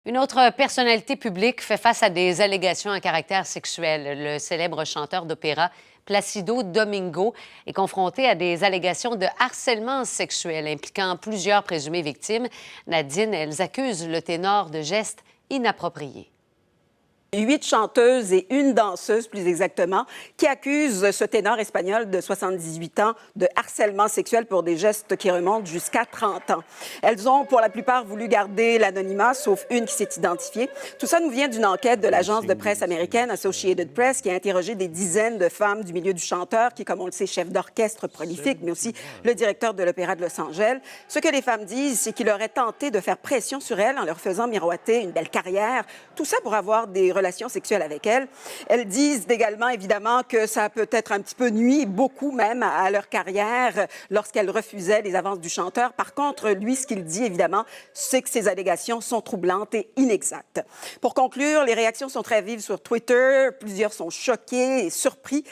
Une autre personnalité publique fait face à des allégations à caractère sexuel. Le célèbre chanteur d'opéra Placido Domingo est confronté à des allégations de harcèlement sexuel impliquant plusieurs présumées victimes. Nadine, elles accusent le ténor de gestes inappropriés. 8 chanteuses et une danseuse, plus exactement, qui accusent ce ténor espagnol de 78 ans de harcèlement sexuel pour des gestes qui remontent jusqu'à 30 ans. Elles ont, pour la plupart, voulu garder l'anonymat, sauf une qui s'est identifiée. Tout ça nous vient d'une enquête de l'agence de presse américaine Associated Press, qui a interrogé des dizaines de femmes du milieu du chanteur, qui, comme on le sait, chef d'orchestre prolifique, mais aussi le directeur de l'Opéra de Los Angeles. Ce que les femmes disent, c'est qu'il aurait tenté de faire pression sur elles en leur faisant miroiter une belle carrière. Tout ça pour avoir des relations sexuelles avec elles. Elles disent également, évidemment, que ça a peut-être un petit peu nuit, beaucoup même, à leur carrière lorsqu'elles refusaient les avances du chanteur. Par contre, lui, ce qu'il dit, évidemment, c'est que ces allégations sont troublantes et inexactes. Pour conclure, les réactions sont très vives sur Twitter. Plusieurs sont choqués et surpris.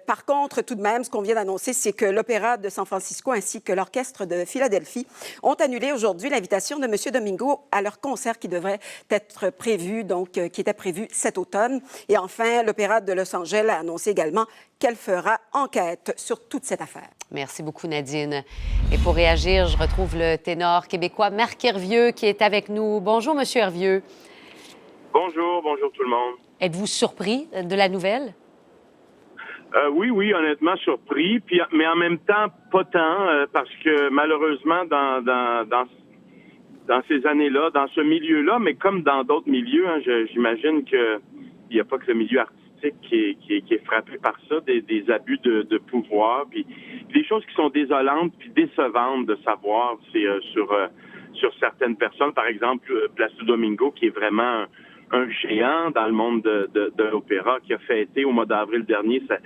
Par contre, tout de même, ce qu'on vient d'annoncer, c'est que l'Opéra de San Francisco ainsi que l'Orchestre de Philadelphie ont annulé aujourd'hui l'invitation de M. Domingo à leur concert qui devrait être prévu, donc qui était prévu cet automne. Et enfin, l'Opéra de Los Angeles a annoncé également qu'elle fera enquête sur toute cette affaire. Merci beaucoup, Nadine. Et pour réagir, je retrouve le ténor québécois Marc Hervieux qui est avec nous. Bonjour, Monsieur Hervieux. Bonjour tout le monde. Êtes-vous surpris de la nouvelle? Oui, honnêtement surpris, mais en même temps pas tant, parce que malheureusement dans ces années-là, dans ce milieu-là, mais comme dans d'autres milieux, hein, j'imagine que il n'y a pas que le milieu artistique qui est frappé par ça, des abus de pouvoir, puis des choses qui sont désolantes puis décevantes de savoir, c'est sur certaines personnes, par exemple Placido Domingo, qui est vraiment un géant dans le monde de l'opéra, qui a fêté au mois d'avril dernier sa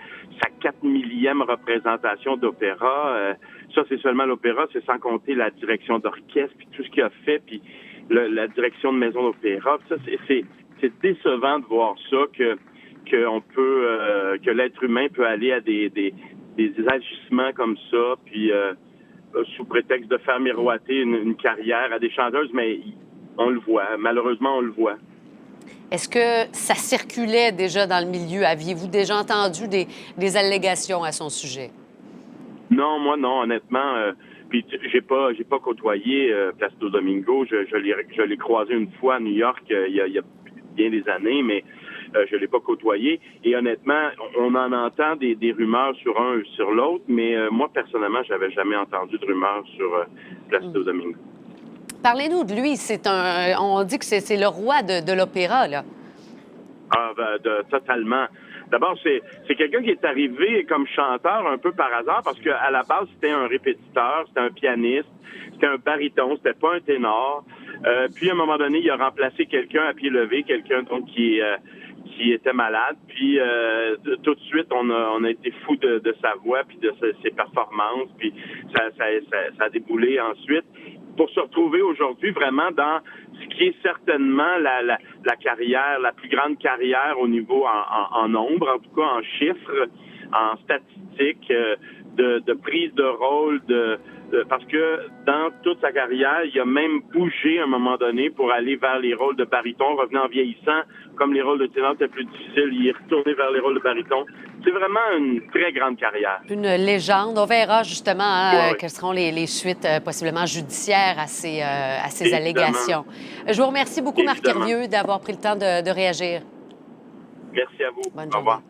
4 000e représentation d'opéra. Ça, c'est seulement l'opéra, c'est sans compter la direction d'orchestre, puis tout ce qu'il a fait, puis la direction de maison d'opéra. Ça, c'est décevant de voir ça, que l'être humain peut aller à des agissements comme ça, puis sous prétexte de faire miroiter une carrière à des chanteuses, mais on le voit, malheureusement, on le voit. Est-ce que ça circulait déjà dans le milieu? Aviez-vous déjà entendu des allégations à son sujet? Non, moi non, honnêtement. Puis j'ai pas côtoyé Placido Domingo. Je l'ai croisé une fois à New York il y a bien des années, mais je l'ai pas côtoyé. Et honnêtement, on en entend des rumeurs sur un ou sur l'autre, mais moi personnellement, j'avais jamais entendu de rumeurs sur Placido Domingo. Parlez-nous de lui. On dit que c'est le roi de l'opéra, là. Ah, totalement. D'abord, c'est quelqu'un qui est arrivé comme chanteur un peu par hasard parce qu'à la base, c'était un répétiteur, c'était un pianiste, c'était un baryton, c'était pas un ténor. Puis, à un moment donné, il a remplacé quelqu'un à pied levé, quelqu'un donc qui était malade. Puis, tout de suite, on a été fou de sa voix puis de ses performances. Puis, ça a déboulé ensuite pour se retrouver aujourd'hui vraiment dans ce qui est certainement la carrière, la plus grande carrière au niveau en nombre, en tout cas en chiffres, en statistiques, de prise de rôle, parce que dans toute sa carrière, il a même bougé à un moment donné pour aller vers les rôles de baryton, revenant en vieillissant, comme les rôles de ténor étaient plus difficiles, il est retourné vers les rôles de baryton. C'est vraiment une très grande carrière. Une légende. On verra justement quelles seront les suites possiblement judiciaires à ces allégations. Je vous remercie beaucoup, Marc Hervieux, d'avoir pris le temps de réagir. Merci à vous. Bonne Au revoir. journée.